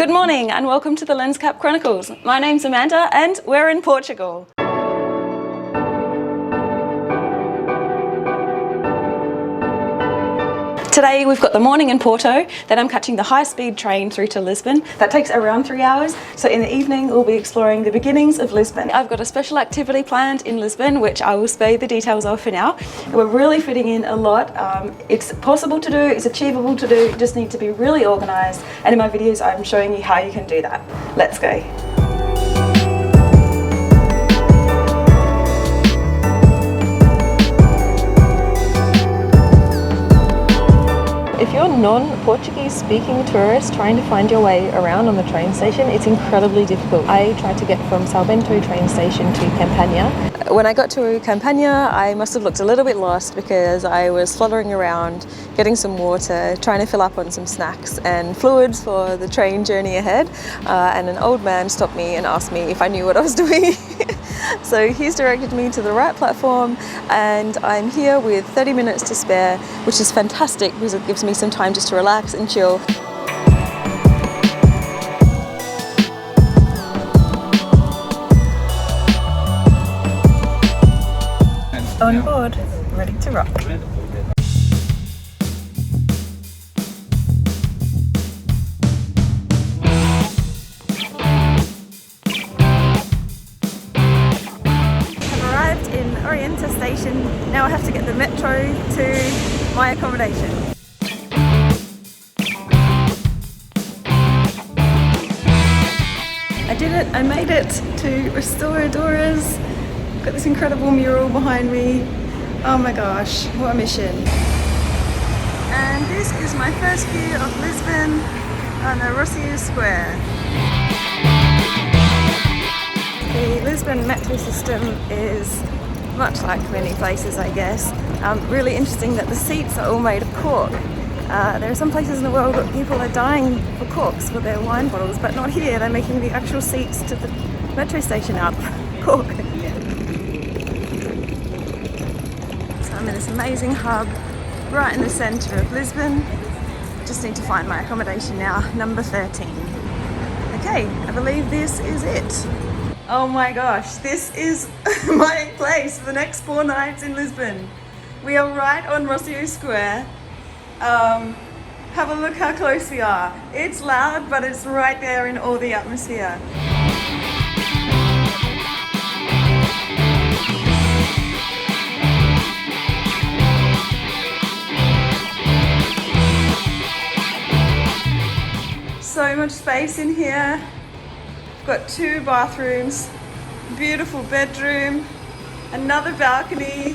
Good morning and welcome to the Lens Cap Chronicles. My name's Amanda and we're in Portugal. Today we've got the morning in Porto, then I'm catching the high-speed train through to Lisbon. That takes around 3 hours, so in the evening we'll be exploring the beginnings of Lisbon. I've got a special activity planned in Lisbon, which I will spare you the details of for now. We're really fitting in a lot. It's possible to do, it's achievable to do, you just need to be really organised, and in my videos I'm showing you how you can do that. Let's go. If you're a non-Portuguese speaking tourist trying to find your way around on the train station, it's incredibly difficult. I tried to get from Salbento train station to Campania. When I got to Campania, I must have looked a little bit lost because I was fluttering around, getting some water, trying to fill up on some snacks and fluids for the train journey ahead. And an old man stopped me and asked me if I knew what I was doing. So he's directed me to the right platform and I'm here with 30 minutes to spare, which is fantastic because it gives me some time just to relax and chill. On board, ready to rock. Orienta Station. Now I have to get the metro to my accommodation. I did it, I made it to Restauradoras. Got this incredible mural behind me. Oh my gosh, what a mission. And this is my first view of Lisbon on the Rosio Square. The Lisbon metro system is much like many places, I guess. Really interesting that the seats are all made of cork. There are some places in the world where people are dying for corks for their wine bottles, but not here. They're making the actual seats to the metro station out of cork. So I'm in this amazing hub right in the centre of Lisbon. Just need to find my accommodation now, number 13. Okay, I believe this is it. Oh my gosh, this is my place for the next 4 nights in Lisbon. We are right on Rosio Square. Have a look how close we are. It's loud, but it's right there in all the atmosphere. So much space in here. Got 2 bathrooms, beautiful bedroom, another balcony,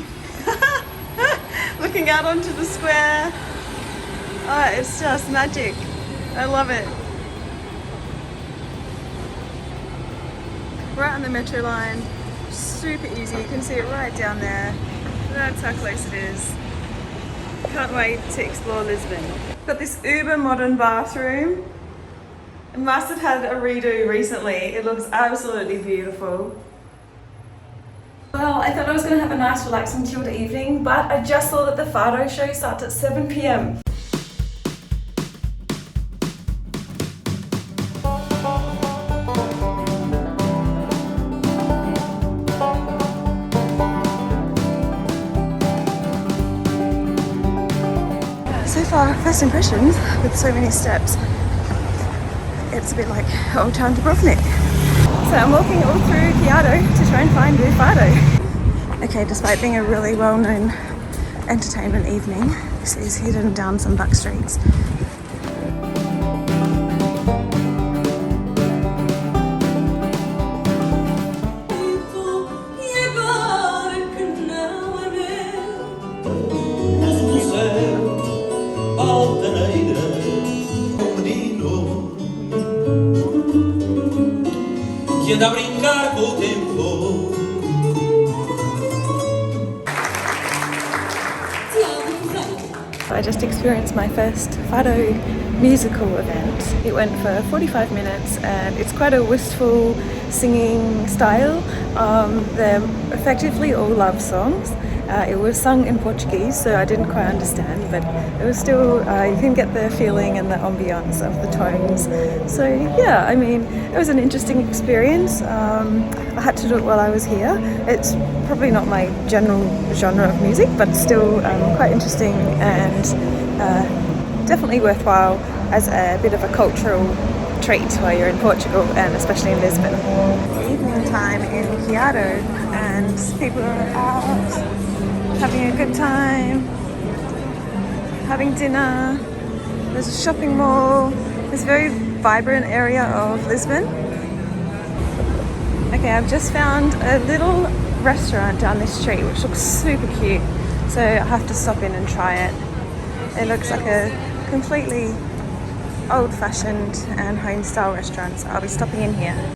looking out onto the square. Oh, it's just magic. I love it. Right on the metro line, super easy. You can see it right down there. That's how close it is. Can't wait to explore Lisbon. Got this uber modern bathroom. It must have had a redo recently. It looks absolutely beautiful. Well, I thought I was going to have a nice relaxing chilled evening, but I just saw that the Fado show starts at 7 p.m. So far, first impressions with so many steps. It's a bit like Old Town Dubrovnik. So I'm walking all through Chiado to try and find the Fado. Okay, despite being a really well-known entertainment evening, this is hidden down some back streets. I just experienced my first Fado musical event. It went for 45 minutes and it's quite a wistful singing style. They're effectively all love songs It was sung in Portuguese, so I didn't quite understand, but it was still, you can get the feeling and the ambiance of the tones. So yeah, I mean, it was an interesting experience. I had to do it while I was here. It's probably not my general genre of music, but still quite interesting and definitely worthwhile as a bit of a cultural treat while you're in Portugal, and especially in Lisbon. It's evening time in Chiado and people are out having a good time, having dinner. There's a shopping mall. It's a very vibrant area of Lisbon. Okay, I've just found a little restaurant down this street which looks super cute, so I have to stop in and try it. It looks like a completely old-fashioned and home-style restaurant, so I'll be stopping in here.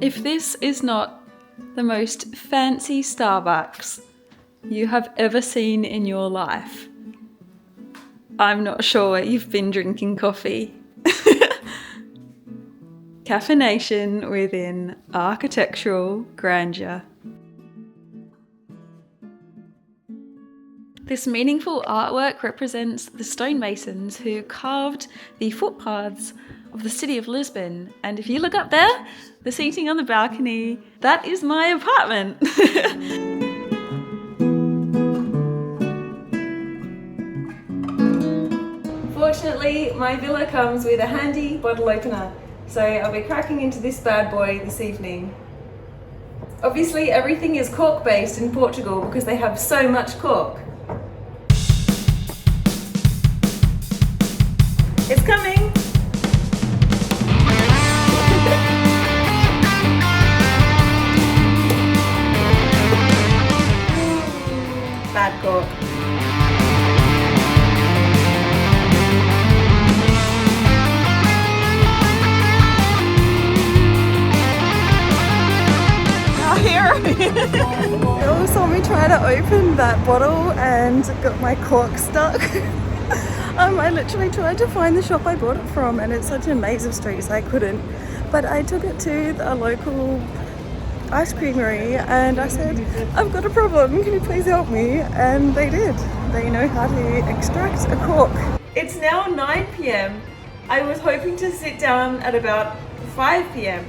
If this is not the most fancy Starbucks you have ever seen in your life, I'm not sure you've been drinking coffee. Caffeination within architectural grandeur. This meaningful artwork represents the stonemasons who carved the footpaths of the city of Lisbon. And if you look up there, the seating on the balcony, that is my apartment. Fortunately, my villa comes with a handy bottle opener, so I'll be cracking into this bad boy this evening. Obviously, everything is cork based in Portugal because they have so much cork. It's coming! Bad cork. Oh, here! They all saw me try to open that bottle and got my cork stuck. I literally tried to find the shop I bought it from, and it's such a maze of streets I couldn't. But I took it to a local ice creamery and I said, I've got a problem, can you please help me? And they did. They know how to extract a cork. It's now 9 p.m. I was hoping to sit down at about 5 p.m.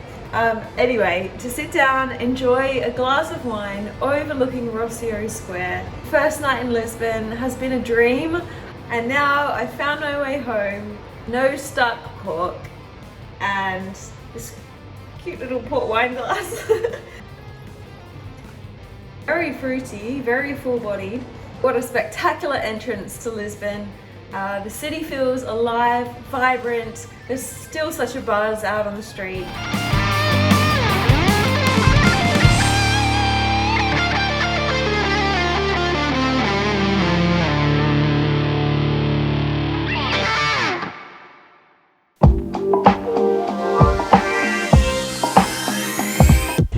Anyway, to sit down, enjoy a glass of wine overlooking Rosio Square. First night in Lisbon has been a dream, and now I found my way home. No stuck cork and this cute little port wine glass. Very fruity, very full-bodied. What a spectacular entrance to Lisbon. The city feels alive, vibrant. There's still such a buzz out on the street.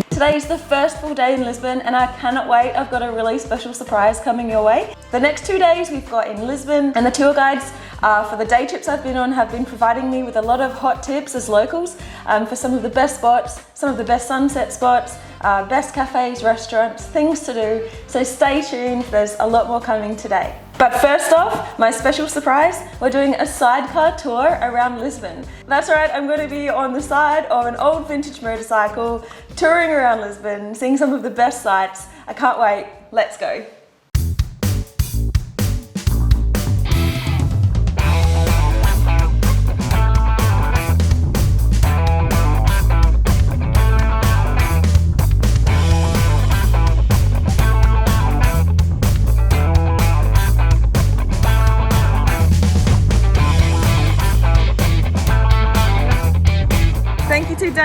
Today is the first full day in Lisbon and I cannot wait. I've got a really special surprise coming your way. The next 2 days we've got in Lisbon, and the tour guides for the day trips I've been on have been providing me with a lot of hot tips as locals for some of the best spots, some of the best sunset spots, best cafes, restaurants, things to do. So stay tuned, there's a lot more coming today. But first off, my special surprise, we're doing a sidecar tour around Lisbon. That's right, I'm going to be on the side of an old vintage motorcycle, touring around Lisbon, seeing some of the best sights. I can't wait, let's go.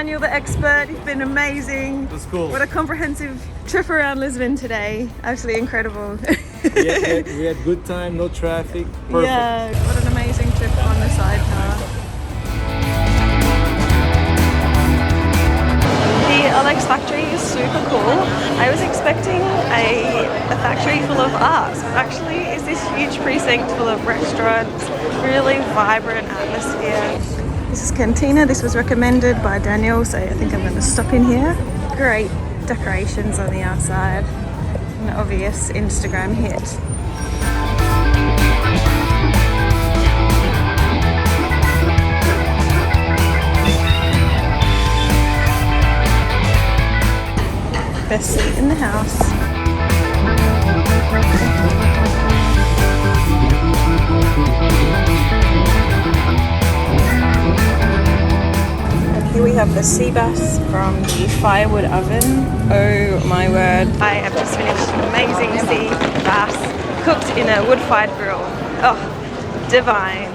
Daniel, the expert. You've been amazing. That's cool. What a comprehensive trip around Lisbon today. Absolutely incredible. We had good time, no traffic. Perfect. Yeah, what an amazing trip on the sidecar. The Alex factory is super cool. I was expecting a factory full of arts, but actually it's this huge precinct full of restaurants, really vibrant atmosphere. This is Cantina. This was recommended by Daniel, so I think I'm going to stop in here. Great decorations on the outside. An obvious Instagram hit. Best seat in the house. And here we have the sea bass from the firewood oven. Oh my word. I have just finished an amazing sea bass cooked in a wood-fired grill. Oh, divine.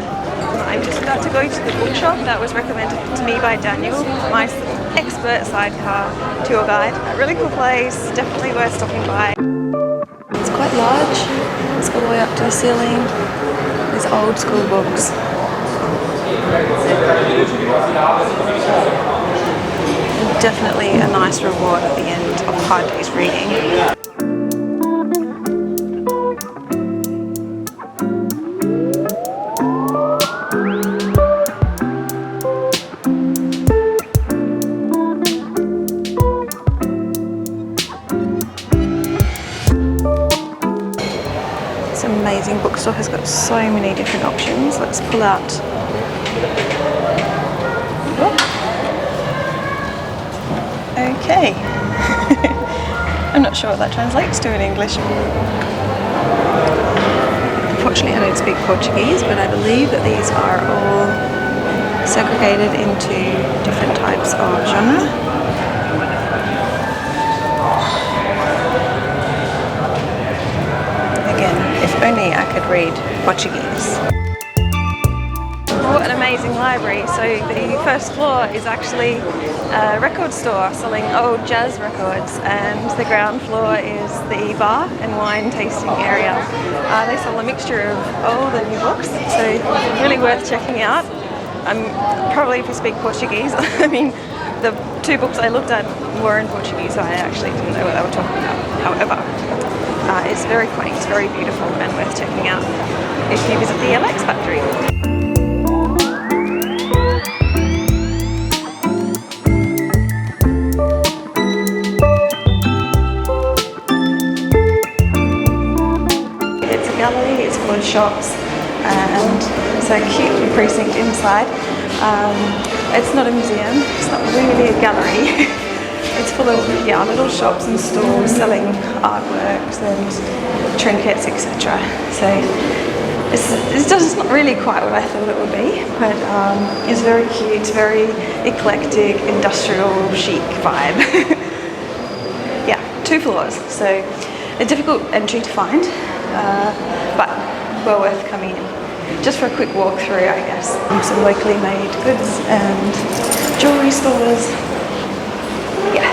I'm just about to go to the bookshop that was recommended to me by Daniel, my expert sidecar tour guide. A really cool place, definitely worth stopping by. It's quite large. It's all the way up to the ceiling. These old school books. Definitely a nice reward at the end of a hard day's reading. This amazing bookstore has got so many different options. Let's pull out. Okay. I'm not sure what that translates to in English. Unfortunately, I don't speak Portuguese, but I believe that these are all segregated into different types of genre. Again, if only I could read Portuguese. What an amazing library. So the first floor is actually a record store selling old jazz records, and the ground floor is the bar and wine tasting area. They sell a mixture of old and new books, so really worth checking out. Probably if you speak Portuguese, I mean, the two books I looked at were in Portuguese, so I actually didn't know what they were talking about. However, it's very quaint, very beautiful, and worth checking out if you visit the LX factory. It's full of shops and it's a cute precinct inside. It's not a museum, it's not really a gallery. It's full of little shops and stalls selling artworks and trinkets, etc. So it's just not really quite what I thought it would be, but it's very cute, very eclectic, industrial, chic vibe. Yeah, 2 floors, so a difficult entry to find. But well worth coming in. Just for a quick walk through, I guess. Some locally made goods and jewellery stores. Yeah.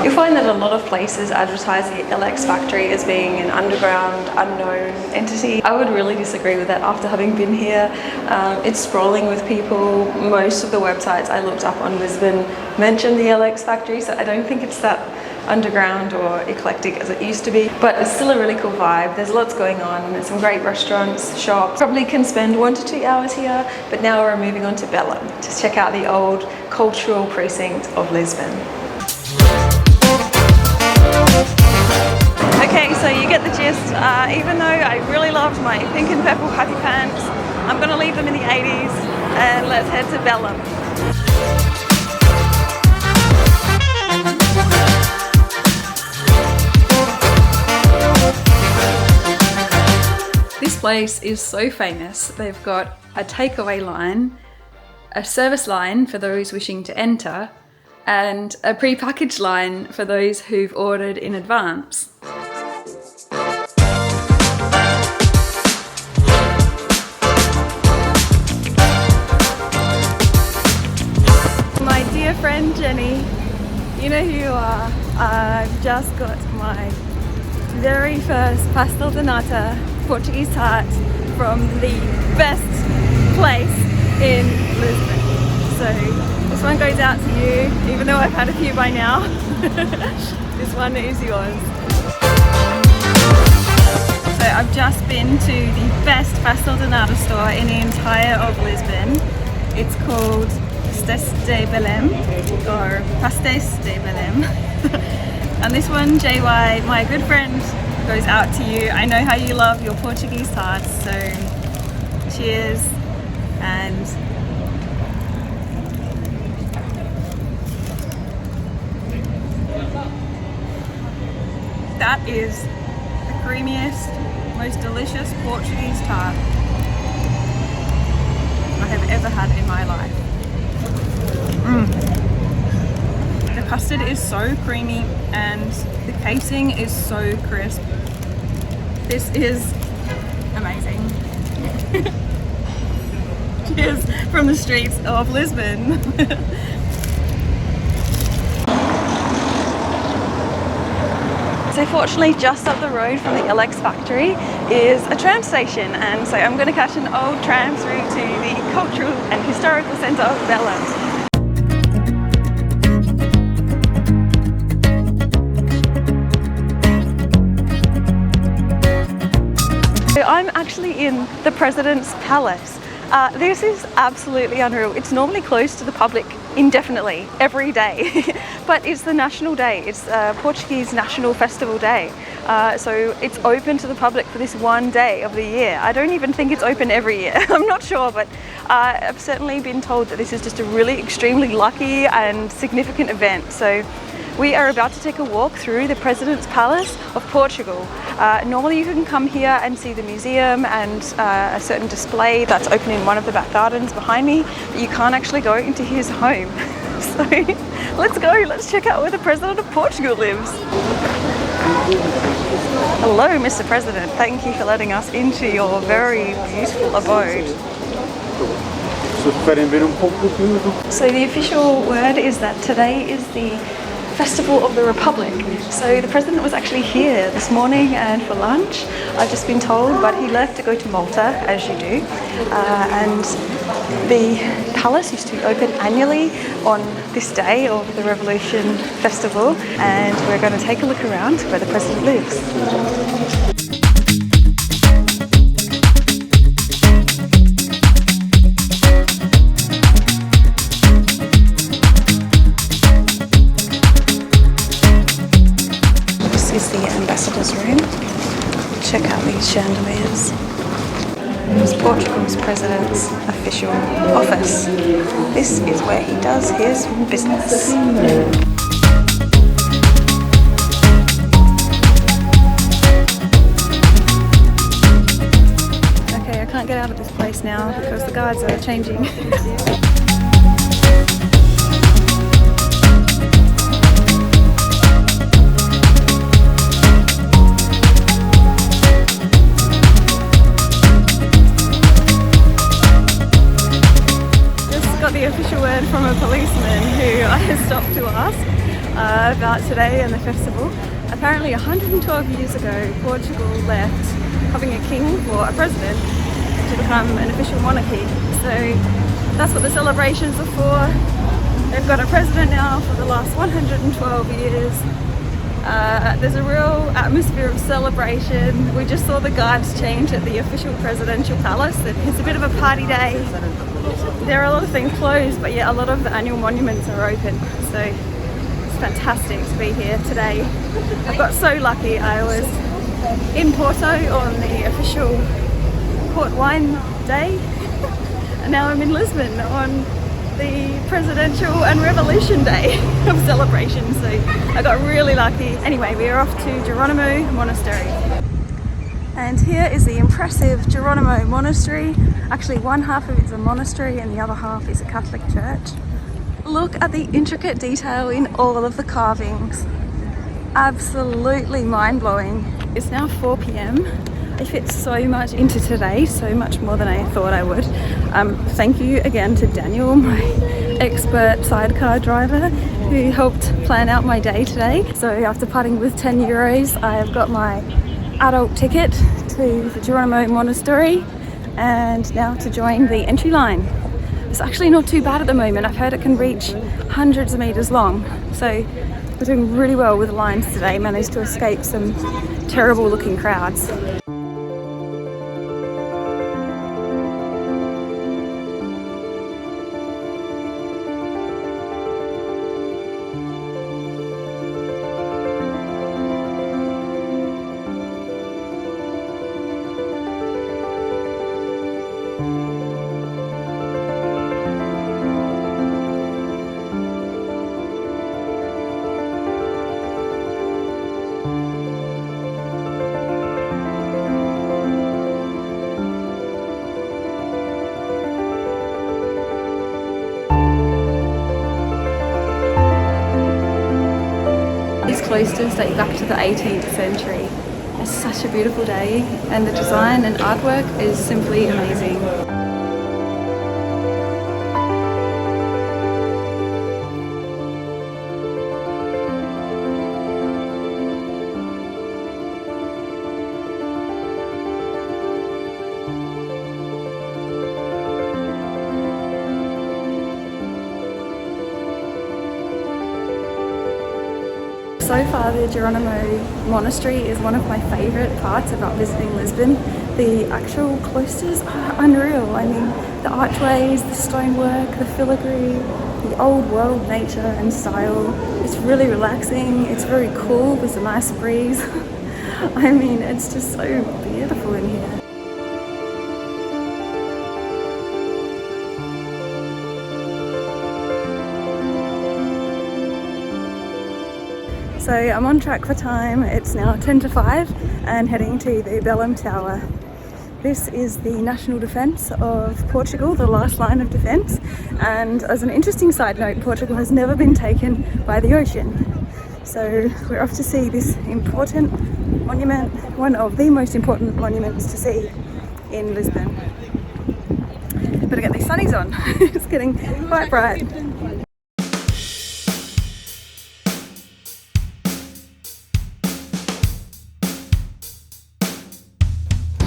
You'll find that a lot of places advertise the LX factory as being an underground, unknown entity. I would really disagree with that after having been here. It's sprawling with people. Most of the websites I looked up on Lisbon mention the LX factory, so I don't think it's that underground or eclectic as it used to be, but it's still a really cool vibe. There's lots going on. There's some great restaurants, shops. Probably can spend 1 to 2 hours here, but now we're moving on to Bellum to check out the old cultural precinct of Lisbon. Okay, so you get the gist. Even though I really loved my pink and purple happy pants, I'm gonna leave them in the 80s and let's head to Bellum. This place is so famous. They've got a takeaway line, a service line for those wishing to enter, and a pre-packaged line for those who've ordered in advance. here you are. I've just got my very first pastel de nata Portuguese tart from the best place in Lisbon. So this one goes out to you, even though I've had a few by now. This one is yours. So I've just been to the best pastel de nata store in the entire of Lisbon. It's called Pastéis de Belm, or Pastéis de Belm. And this one, JY, my good friend, goes out to you. I know how you love your Portuguese tarts, so cheers. And that is the creamiest, most delicious Portuguese tart I have ever had in my life. The custard is so creamy and the casing is so crisp. This is amazing. Cheers from the streets of Lisbon. So fortunately, just up the road from the LX factory is a tram station, and so I'm going to catch an old tram route to the cultural and historical centre of Bellum. So I'm actually in the President's Palace. This is absolutely unreal. It's normally closed to the public indefinitely, every day, but it's the national day. It's Portuguese National Festival Day. So it's open to the public for this one day of the year. I don't even think it's open every year. I'm not sure, but I've certainly been told that this is just a really extremely lucky and significant event. So we are about to take a walk through the President's Palace of Portugal. Normally you can come here and see the museum and a certain display that's open in one of the back gardens behind me, but you can't actually go into his home. So let's go, let's check out where the President of Portugal lives. Hello, Mr. President. Thank you for letting us into your very beautiful abode. So the official word is that today is the Festival of the Republic. So the President was actually here this morning and for lunch, I've just been told, but he left to go to Malta, as you do. And the palace used to be open annually on this day of the Revolution Festival, and we're going to take a look around where the President lives. Is the ambassador's room. Check out these chandeliers. It's Portugal's president's official office. This is where he does his business. Okay, I can't get out of this place now because the guards are changing. The official word from a policeman who I stopped to ask about today and the festival. Apparently 112 years ago Portugal left having a king or a president to become an official monarchy. So that's what the celebrations are for. They've got a president now for the last 112 years. There's a real atmosphere of celebration. We just saw the guards change at the official presidential palace. It's a bit of a party day. There are a lot of things closed, but yeah, a lot of the annual monuments are open. So it's fantastic to be here today. I got so lucky. I was in Porto on the official port wine day, and now I'm in Lisbon on the Presidential and Revolution Day of celebration. So I got really lucky. Anyway, we are off to Jogo Monastery. And here is the impressive Geronimo Monastery. Actually, one half of it's a monastery and the other half is a Catholic church. Look at the intricate detail in all of the carvings. Absolutely mind-blowing. It's now 4 p.m. I fit so much into today, so much more than I thought I would. Thank you again to Daniel, my expert sidecar driver. who helped plan out my day today. So after parting with 10 euros, I have got my adult ticket to the Jogo Monastery and now to join the entry line. It's actually not too bad at the moment. I've heard it can reach hundreds of meters long. So we're doing really well with the lines today, managed to escape some terrible looking crowds. These cloisters date back to the 18th century. It's such a beautiful day and the design and artwork is simply amazing. So far, the Jogo Monastery is one of my favourite parts about visiting Lisbon. The actual cloisters are unreal. I mean, the archways, the stonework, the filigree, the old world nature and style. It's really relaxing. It's very cool. There's a nice breeze. I mean, it's just so beautiful in here. So I'm on track for time. It's now 10 to 5 and heading to the Bellum Tower. This is the national defence of Portugal, the last line of defence. And as an interesting side note, Portugal has never been taken by the ocean. So we're off to see this important monument, one of the most important monuments to see in Lisbon. Better get these sunnies on. It's getting quite bright.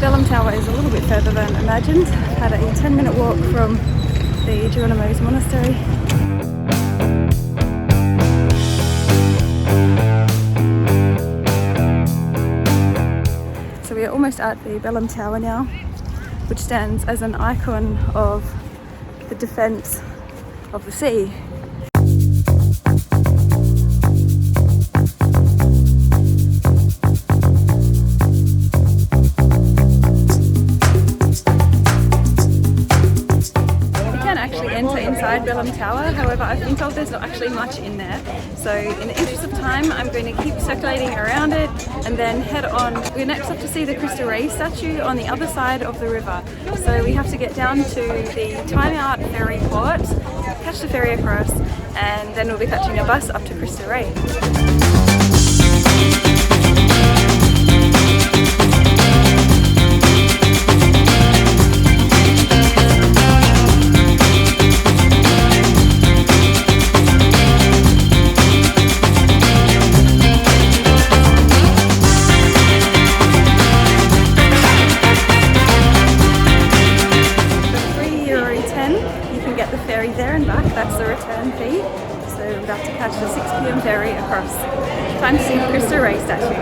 Bellum Tower is a little bit further than imagined. Had a 10-minute walk from the Jogo Monastery. So we are almost at the Bellum Tower now, which stands as an icon of the defence of the sea. Inside Bellum Tower, however I've been told there's not actually much in there, so in the interest of time I'm going to keep circulating around it and then head on. We're next up to see the Cristo Rei statue on the other side of the river, so we have to get down to the Timeout ferry port, catch the ferry across, and then we'll be catching a bus up to Cristo Rei. There and back, that's the return fee. So we're about to catch the 6 p.m. ferry across. Time to see the Cristo Rei statue.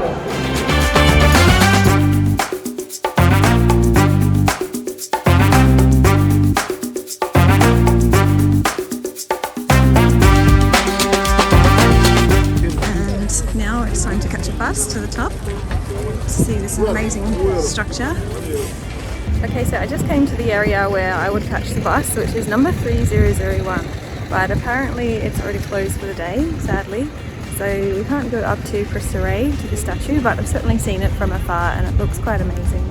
And now it's time to catch a bus to the top to see this amazing structure. Okay, so I just came to the area where I would catch the bus, which is number 3001, but apparently it's already closed for the day, sadly, so we can't go up to Cristo Rei, to the statue, but I've certainly seen it from afar and it looks quite amazing.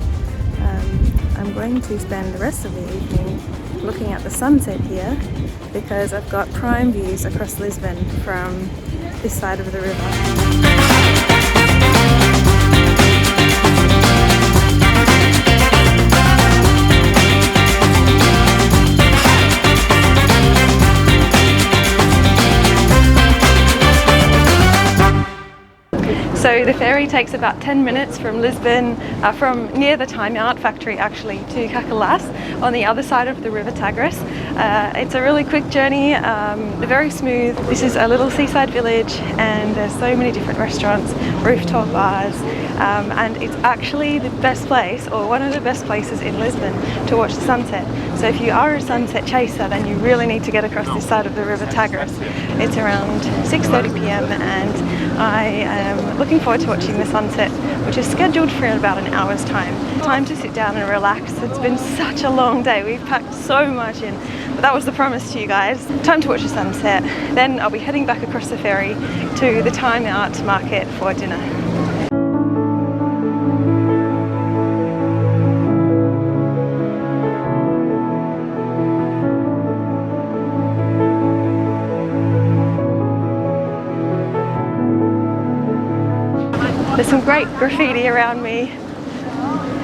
I'm going to spend the rest of the evening looking at the sunset here because I've got prime views across Lisbon from this side of the river. So the ferry takes about 10 minutes from Lisbon, from near the Timeout factory actually, to Kakas on the other side of the River Tigris. It's a really quick journey, very smooth. This is a little seaside village and there's so many different restaurants, rooftop bars, and it's actually the best place, or one of the best places in Lisbon to watch the sunset. So if you are a sunset chaser, then you really need to get across this side of the River Tigris. It's around 6:30 p.m. and I am looking forward to watching the sunset, which is scheduled for about an hour's time. Time to sit down and relax. It's been such a long day. We've packed so much in, but that was the promise to you guys. Time to watch the sunset. Then I'll be heading back across the ferry to the Timeout Market for dinner. There's some great graffiti around me.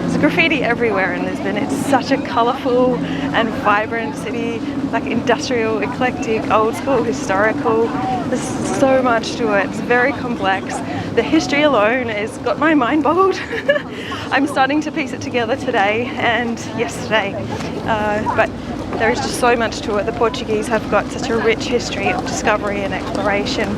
There's graffiti everywhere in Lisbon. It's such a colourful and vibrant city, like industrial, eclectic, old school, historical. There's so much to it. It's very complex. The history alone has got my mind boggled. I'm starting to piece it together today and yesterday, but there is just so much to it. The Portuguese have got such a rich history of discovery and exploration.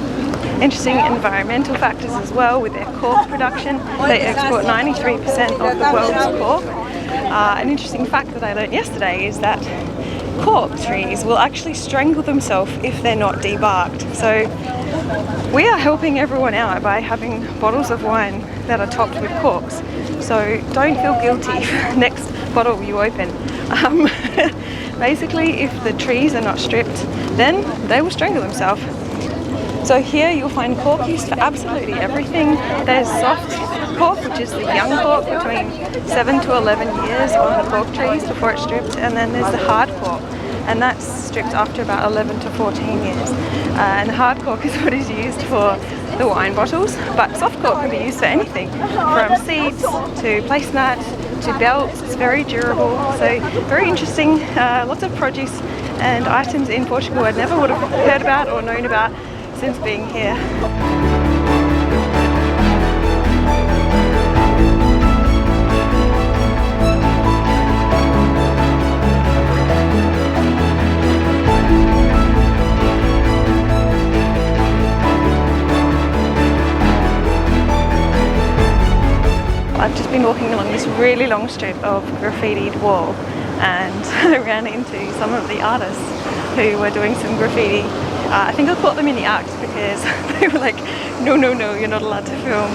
Interesting environmental factors as well with their cork production. They export 93% of the world's cork. An interesting fact that I learned yesterday is that cork trees will actually strangle themselves if they're not debarked. So we are helping everyone out by having bottles of wine that are topped with corks. So don't feel guilty next bottle you open. Basically, if the trees are not stripped, then they will strangle themselves. So here you'll find cork used for absolutely everything. There's soft cork, which is the young cork between 7 to 11 years on the cork trees before it's stripped, and then there's the hard cork, and that's stripped after about 11 to 14 years. And the hard cork is what is used for the wine bottles, but soft cork can be used for anything, from seeds to placemat to belts. It's very durable, so very interesting. Lots of produce and items in Portugal I never would have heard about or known about since being here. I've just been walking along this really long strip of graffitied wall and I ran into some of the artists who were doing some graffiti. I think I caught them in the act because they were like, no, you're not allowed to film.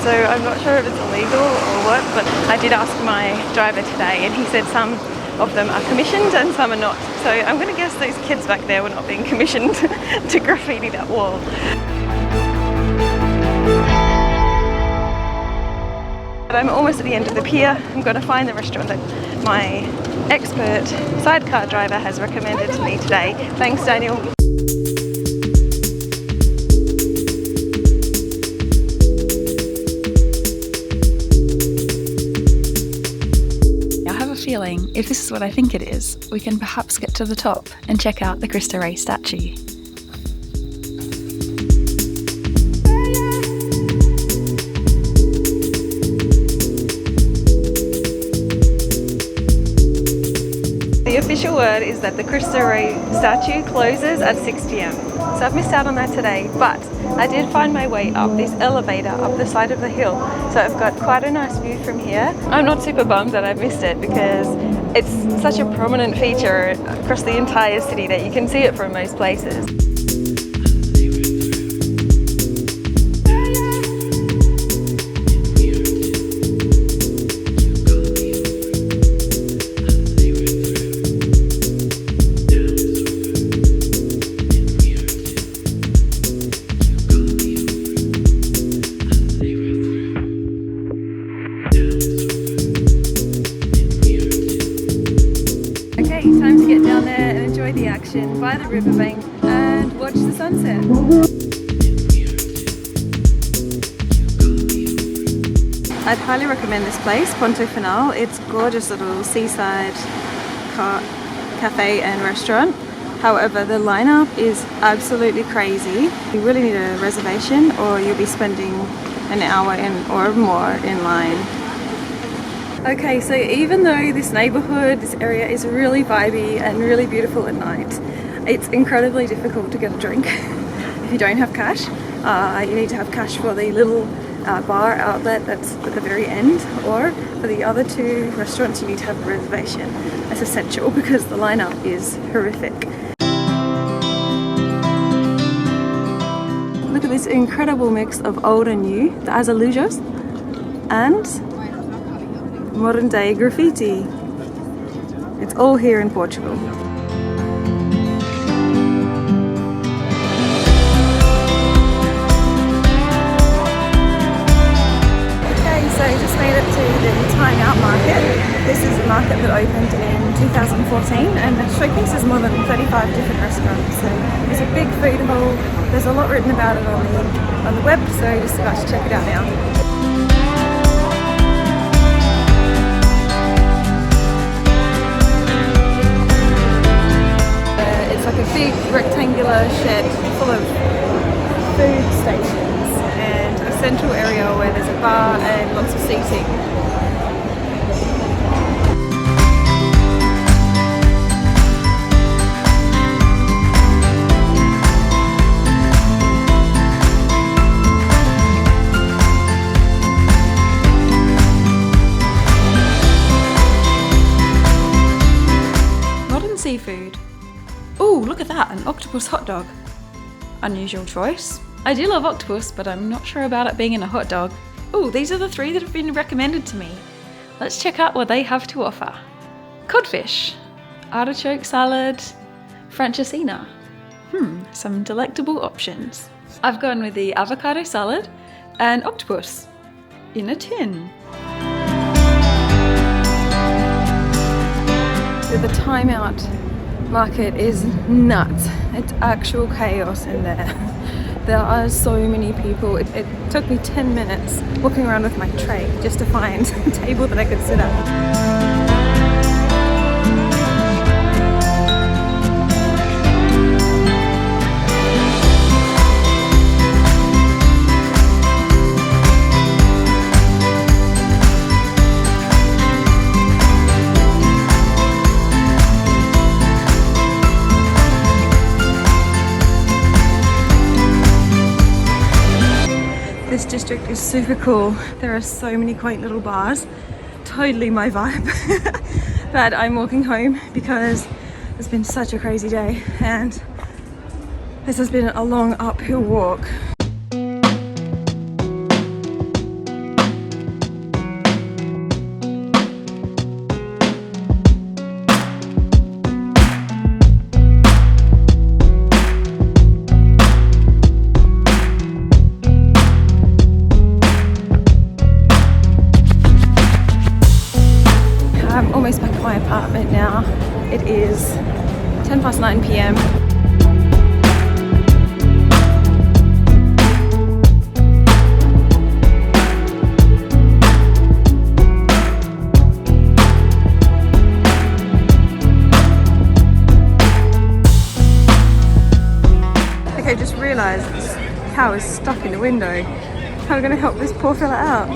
So I'm not sure if it's illegal or what, but I did ask my driver today and he said some of them are commissioned and some are not. So I'm going to guess those kids back there were not being commissioned to graffiti that wall. But I'm almost at the end of the pier. I'm going to find the restaurant that my expert sidecar driver has recommended to me today. Thanks, Daniel. Feeling, if this is what I think it is, we can perhaps get to the top and check out the Grandeur statue. The official word is that the Grandeur statue closes at 6 p.m. So I've missed out on that today, but I did find my way up this elevator up the side of the hill. So I've got quite a nice view from here. I'm not super bummed that I missed it because it's such a prominent feature across the entire city that you can see it from most places. Time to get down there and enjoy the action by the riverbank and watch the sunset. I'd highly recommend this place, Ponto Final. It's a gorgeous little seaside cafe and restaurant. However, the lineup is absolutely crazy. You really need a reservation or you'll be spending an hour in or more in line. Okay, so even though this neighborhood, this area is really vibey and really beautiful at night, it's incredibly difficult to get a drink if you don't have cash. You need to have cash for the little bar outlet that's at the very end, or for the other two restaurants you need to have a reservation. It's essential because the lineup is horrific. Look at this incredible mix of old and new, the azulejos and modern day graffiti. It's all here in Portugal. Okay, so just made it to the Timeout Market. This is a market that opened in 2014 and it showcases more than 35 different restaurants. So it's a big food hall. There's a lot written about it on the web, so just about to check it out now. It's like a big rectangular shed full of food stations and a central area where there's a bar and lots of seating. Modern seafood. Ooh, look at that, an octopus hot dog. Unusual choice. I do love octopus, but I'm not sure about it being in a hot dog. Ooh, these are the 3 that have been recommended to me. Let's check out what they have to offer. Codfish, artichoke salad, francesinha. Some delectable options. I've gone with the avocado salad and octopus in a tin. So the Timeout Market is nuts. It's actual chaos in there. There are so many people. It took me 10 minutes walking around with my tray just to find a table that I could sit at. This district is super cool. There are so many quaint little bars. Totally my vibe. But I'm walking home because it's been such a crazy day and this has been a long uphill walk. I'm almost back at my apartment now. It is 9:10 p.m. Okay, just realised this cow is stuck in the window. How are we going to help this poor fella out?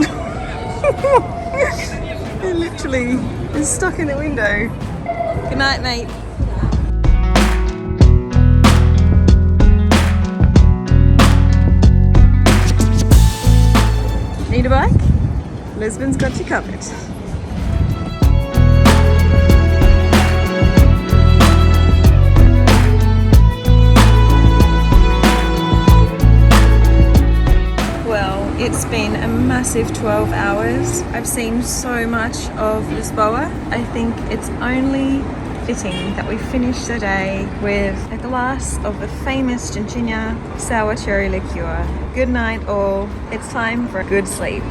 It literally is stuck in the window. Good night, mate. Need a bike? Lisbon's got you covered. It's been a massive 12 hours. I've seen so much of Lisboa. I think it's only fitting that we finish the day with a glass of the famous Gentiana sour cherry liqueur. Good night all. It's time for a good sleep.